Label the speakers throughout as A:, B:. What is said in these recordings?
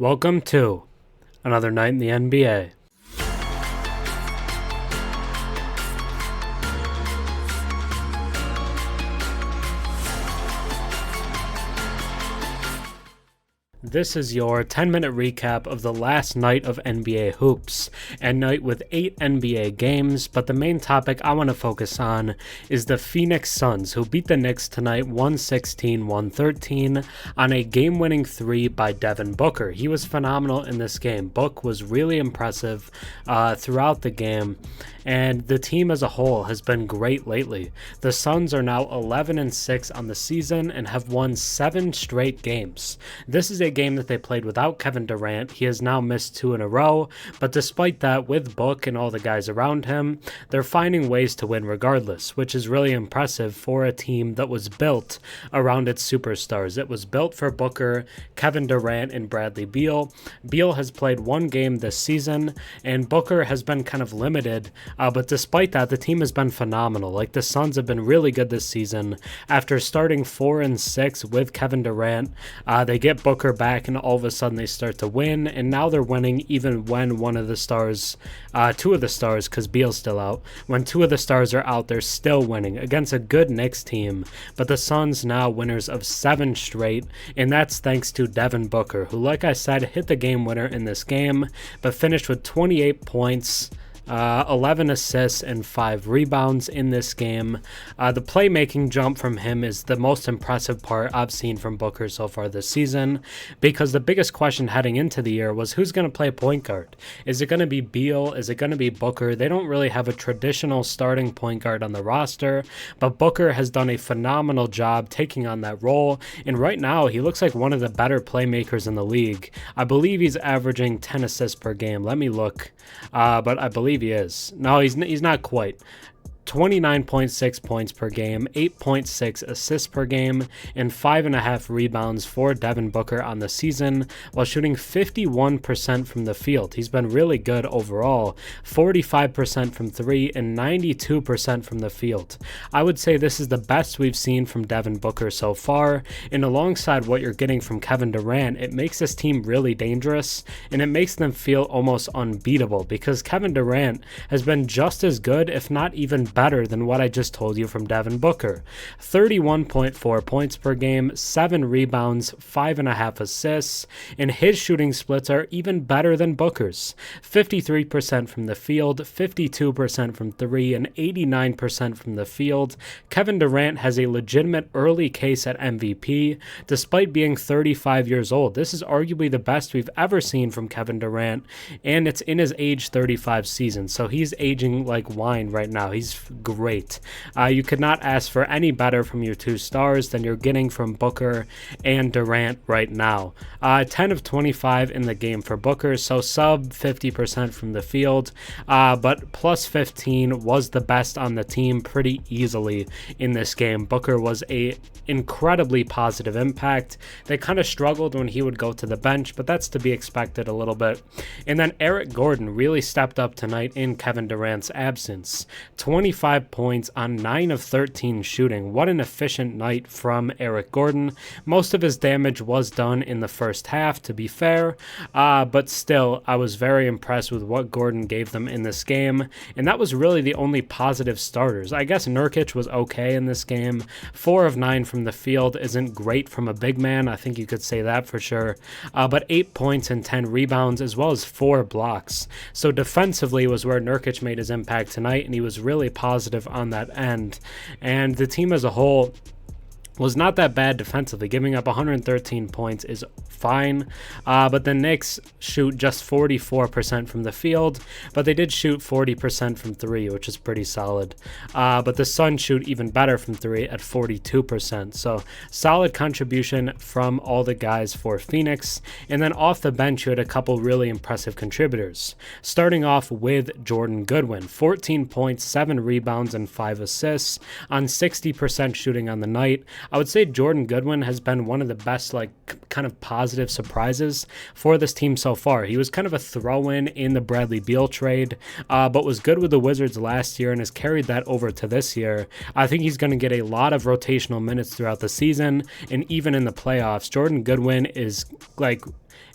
A: Welcome to another night in the NBA. This is your 10-minute recap of the last night of NBA hoops, a night with 8 NBA games, but the main topic I want to focus on is the Phoenix Suns, who beat the Knicks tonight 116-113 on a game-winning 3 by Devin Booker. He was phenomenal in this game. Book was really impressive throughout the game, and the team as a whole has been great lately. The Suns are now 11-6 on the season and have won 7 straight games. This is a game that they played without Kevin Durant. He has now missed 2 in a row, but despite that, with Book and all the guys around him, they're finding ways to win regardless, which is really impressive for a team that was built around its superstars. It was built for Booker, Kevin Durant, and Bradley Beal. Beal has played 1 game this season, and Booker has been kind of limited, but despite that, the team has been phenomenal. Like, the Suns have been really good this season. After starting 4-6 with Kevin Durant, they get Booker back, and all of a sudden they start to win, and now they're winning even when one of the stars, 2 of the stars, because Beal's still out, when 2 of the stars are out, they're still winning against a good Knicks team. But the Suns now winners of 7 straight, and that's thanks to Devin Booker, who, like I said, hit the game winner in this game, but finished with 28 points, 11 assists and 5 rebounds in this game. The playmaking jump from him is the most impressive part I've seen from Booker so far this season, because the biggest question heading into the year was who's going to play point guard. Is it going to be Beal? Is it going to be Booker? They don't really have a traditional starting point guard on the roster, but Booker has done a phenomenal job taking on that role, and right now he looks like one of the better playmakers in the league. I believe he's averaging 10 assists per game. Let me look, but I believe he is. No, he's not quite. 29.6 points per game, 8.6 assists per game, and 5.5 rebounds for Devin Booker on the season, while shooting 51% from the field. He's been really good overall, 45% from 3 and 92% from the field. I would say this is the best we've seen from Devin Booker so far, and alongside what you're getting from Kevin Durant, it makes this team really dangerous, and it makes them feel almost unbeatable, because Kevin Durant has been just as good, if not even better than what I just told you from Devin Booker. 31.4 points per game, 7 rebounds, 5.5 assists, and his shooting splits are even better than Booker's. 53% from the field, 52% from 3, and 89% from the field. Kevin Durant has a legitimate early case at MVP, despite being 35 years old. This is arguably the best we've ever seen from Kevin Durant, and it's in his age 35 season, so he's aging like wine right now. He's great. You could not ask for any better from your 2 stars than you're getting from Booker and Durant right now. 10 of 25 in the game for Booker, so sub 50% from the field, but plus 15 was the best on the team pretty easily in this game. Booker was a incredibly positive impact. They kind of struggled when he would go to the bench, but that's to be expected a little bit. And then Eric Gordon really stepped up tonight in Kevin Durant's absence. 25 points on 9 of 13 shooting. What an efficient night from Eric Gordon. Most of his damage was done in the first half, to be fair, but still, I was very impressed with what Gordon gave them in this game, and that was really the only positive starters. I guess Nurkic was okay in this game. 4 of 9 from the field isn't great from a big man. I think you could say that for sure, but 8 points and 10 rebounds, as well as 4 blocks. So defensively was where Nurkic made his impact tonight, and he was really positive on that end. And the team as a whole was not that bad defensively. Giving up 113 points is fine, but the Knicks shoot just 44% from the field, but they did shoot 40% from 3, which is pretty solid. But the Suns shoot even better from 3 at 42%, so solid contribution from all the guys for Phoenix. And then off the bench, you had a couple really impressive contributors. Starting off with Jordan Goodwin, 14 points, 7 rebounds, and 5 assists on 60% shooting on the night. I would say Jordan Goodwin has been one of the best, kind of positive surprises for this team so far. He was kind of a throw-in in the Bradley Beal trade, but was good with the Wizards last year and has carried that over to this year. I think he's going to get a lot of rotational minutes throughout the season and even in the playoffs. Jordan Goodwin is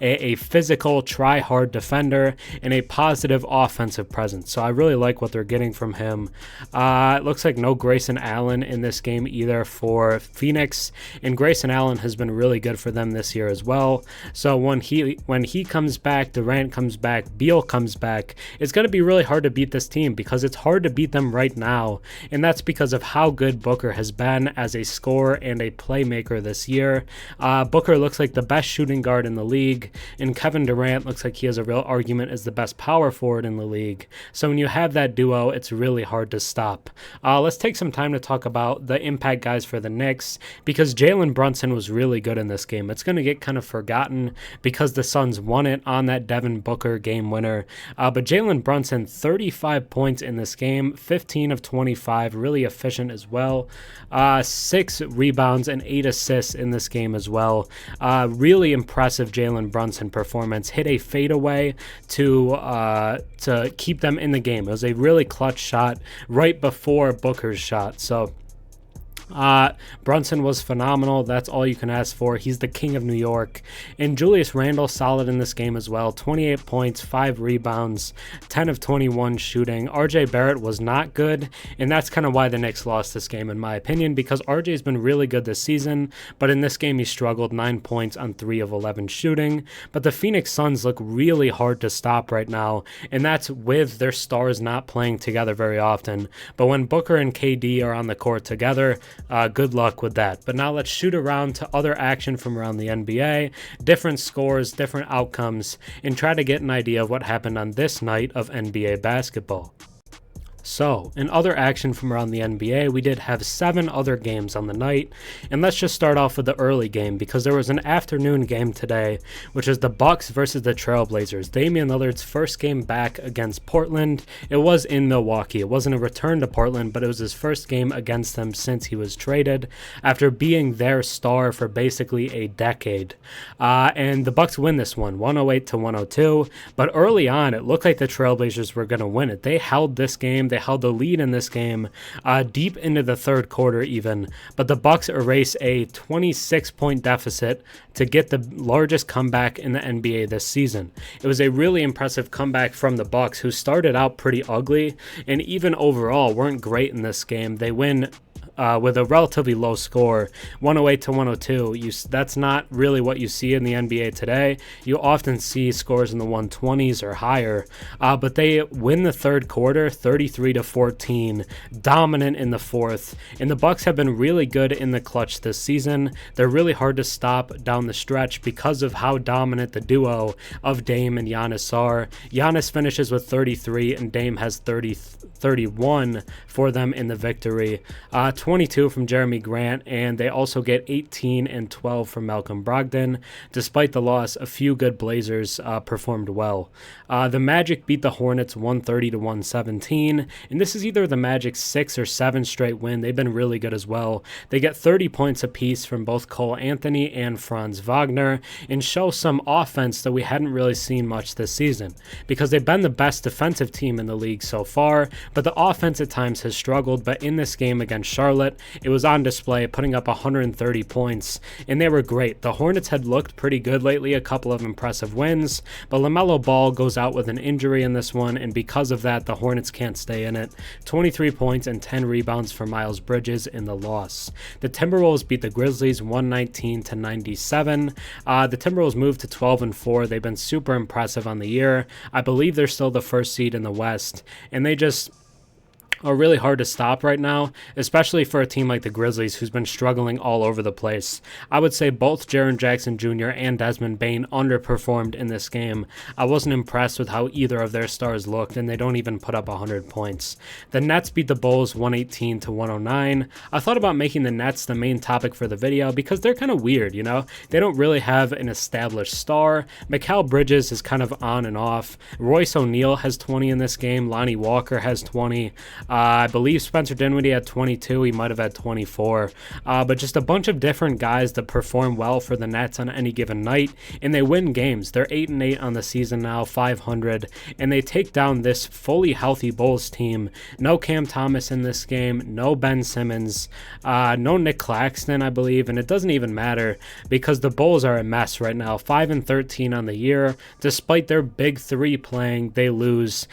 A: a physical, try-hard defender, and a positive offensive presence. So I really like what they're getting from him. It looks like no Grayson Allen in this game either for Phoenix, and Grayson Allen has been really good for them this year as well. So when he comes back, Durant comes back, Beal comes back, it's going to be really hard to beat this team because it's hard to beat them right now, and that's because of how good Booker has been as a scorer and a playmaker this year. Booker looks like the best shooting guard in the league, and Kevin Durant looks like he has a real argument as the best power forward in the league. So when you have that duo, it's really hard to stop. Let's take some time to talk about the impact guys for the Knicks, because Jalen Brunson was really good in this game. It's going to get kind of forgotten because the Suns won it on that Devin Booker game winner. But Jalen Brunson, 35 points in this game, 15 of 25, really efficient as well. 6 rebounds and 8 assists in this game as well. Really impressive Jalen Brunson performance. Hit a fadeaway to keep them in the game. It was a really clutch shot right before Booker's shot. So Brunson was phenomenal. That's all you can ask for. He's the king of New York. And Julius Randle, solid in this game as well. 28 points, 5 rebounds, 10 of 21 shooting. RJ Barrett was not good, and that's kind of why the Knicks lost this game, in my opinion, because RJ's been really good this season, but in this game he struggled. 9 points on 3 of 11 shooting. But the Phoenix Suns look really hard to stop right now, and that's with their stars not playing together very often. But when Booker and KD are on the court together, good luck with that. But now let's shoot around to other action from around the NBA, different scores, different outcomes, and try to get an idea of what happened on this night of NBA basketball. So, in other action from around the NBA, we did have 7 other games on the night, and let's just start off with the early game, because there was an afternoon game today, which is the Bucks versus the Trailblazers. Damian Lillard's first game back against Portland. It was in Milwaukee. It wasn't a return to Portland, but it was his first game against them since he was traded, after being their star for basically a decade. And the Bucks win this one, 108-102, but early on, it looked like the Trailblazers were going to win it. They held this game. They held the lead in this game deep into the third quarter even, but the Bucks erase a 26-point deficit to get the largest comeback in the NBA this season. It was a really impressive comeback from the Bucks, who started out pretty ugly and even overall weren't great in this game. They win with a relatively low score, 108-102. That's not really what you see in the NBA today. You often see scores in the 120s or higher, but they win the third quarter, 33-14, dominant in the fourth. And the Bucks have been really good in the clutch this season. They're really hard to stop down the stretch because of how dominant the duo of Dame and Giannis are. Giannis finishes with 33, and Dame has 31 for them in the victory. 22 from Jeremy Grant, and they also get 18 and 12 from Malcolm Brogdon. Despite the loss, a few good Blazers performed well. The Magic beat the Hornets 130-117, and this is either the Magic's 6th or 7th straight win. They've been really good as well. They get 30 points apiece from both Cole Anthony and Franz Wagner, and show some offense that we hadn't really seen much this season, because they've been the best defensive team in the league so far, but the offense at times has struggled. But in this game against Charlotte, it was on display, putting up 130 points, and they were great. The Hornets had looked pretty good lately, a couple of impressive wins, but LaMelo Ball goes out with an injury in this one, and because of that, the Hornets can't stay in it. 23 points and 10 rebounds for Miles Bridges in the loss. The Timberwolves beat the Grizzlies 119-97. The Timberwolves moved to 12-4. They've been super impressive on the year. I believe they're still the first seed in the West, and they just are really hard to stop right now, especially for a team like the Grizzlies, who's been struggling all over the place. I would say both Jaren Jackson Jr. and Desmond Bane underperformed in this game. I wasn't impressed with how either of their stars looked, and they don't even put up 100 points. The Nets beat the Bulls 118-109. I thought about making the Nets the main topic for the video because they're kind of weird, you know? They don't really have an established star. Mikal Bridges is kind of on and off. Royce O'Neal has 20 in this game. Lonnie Walker has 20. I believe Spencer Dinwiddie had 22. He might have had 24. But just a bunch of different guys that perform well for the Nets on any given night, and they win games. They're 8-8 on the season now, 500, and they take down this fully healthy Bulls team. No Cam Thomas in this game, no Ben Simmons, no Nick Claxton, I believe, and it doesn't even matter because the Bulls are a mess right now. 5-13 on the year. Despite their big three playing, they lose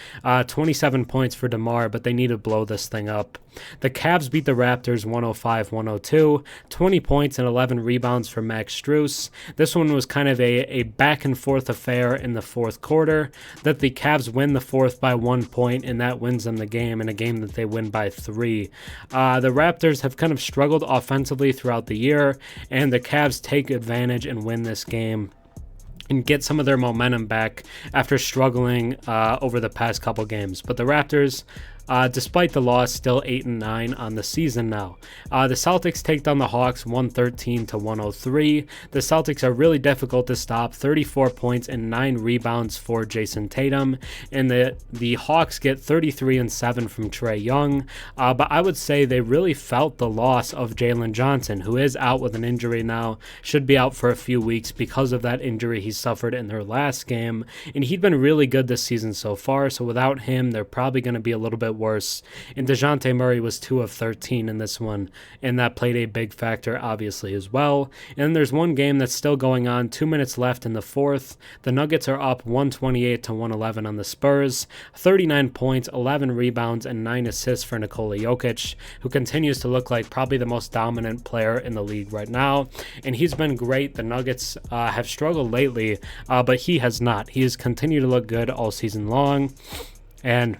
A: 27 points for DeMar, but they need to blow this thing up. The Cavs beat the Raptors 105-102, 20 points and 11 rebounds for Max Strus. This one was kind of a back-and-forth affair in the fourth quarter, that the Cavs win the fourth by 1 point, and that wins them the game in a game that they win by 3. The Raptors have kind of struggled offensively throughout the year, and the Cavs take advantage and win this game and get some of their momentum back after struggling over the past couple games. But the Raptors, despite the loss, still 8-9 on the season now. The Celtics take down the Hawks 113-103. The Celtics are really difficult to stop, 34 points and 9 rebounds for Jason Tatum. And the Hawks get 33-7 from Trae Young. But I would say they really felt the loss of Jalen Johnson, who is out with an injury now, should be out for a few weeks because of that injury he suffered in their last game. And he'd been really good this season so far, so without him, they're probably going to be a little bit worse. And DeJounte Murray was 2 of 13 in this one, and that played a big factor, obviously, as well. And then there's one game that's still going on, 2 minutes left in the fourth. The Nuggets are up 128-111 on the Spurs, 39 points, 11 rebounds, and 9 assists for Nikola Jokic, who continues to look like probably the most dominant player in the league right now. And he's been great. The Nuggets have struggled lately, but he has not. He has continued to look good all season long, and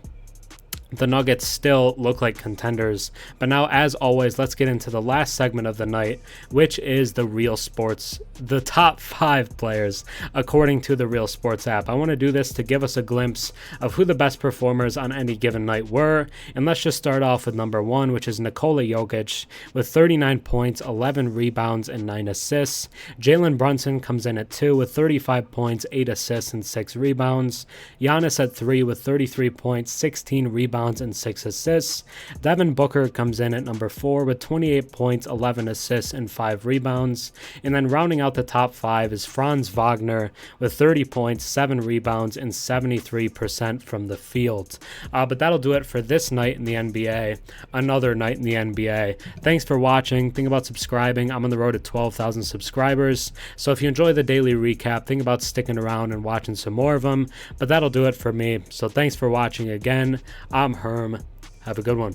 A: the Nuggets still look like contenders. But now, as always, let's get into the last segment of the night, which is the Real Sports, the top 5 players according to the Real Sports app. I want to do this to give us a glimpse of who the best performers on any given night were. And let's just start off with number 1, which is Nikola Jokic with 39 points, 11 rebounds, and 9 assists. Jalen Brunson comes in at 2 with 35 points, 8 assists, and 6 rebounds. Giannis at 3 with 33 points, 16 rebounds, and 6 assists. Devin Booker comes in at number 4 with 28 points, 11 assists, and 5 rebounds. And then rounding out the top 5 is Franz Wagner with 30 points, 7 rebounds, and 73% from the field. But that'll do it for this night in the NBA. Another night in the NBA. Thanks for watching. Think about subscribing. I'm on the road to 12,000 subscribers. So if you enjoy the daily recap, think about sticking around and watching some more of them. But that'll do it for me. So thanks for watching again. I'm Herm. Have a good one.